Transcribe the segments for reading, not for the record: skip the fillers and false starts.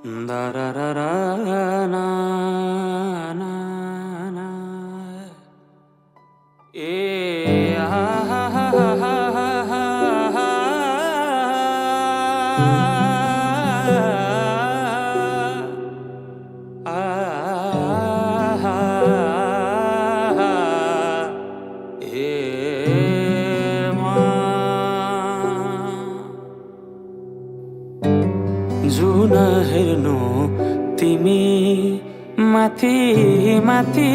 Da ra ra ra na na na ha ha ha ha जुन हेर्नु तिमी माथि माथि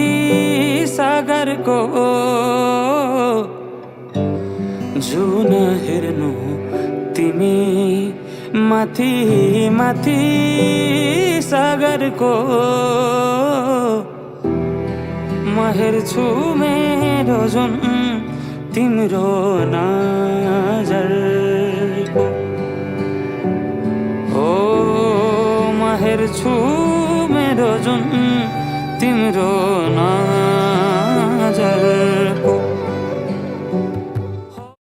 सागरको जुन हेर्नु तिमी माथि माथि सागरको म हेर्छु मेरो जुन तिम्रो नजरको हेर्छु मेरो जुन तिम्रो नजरको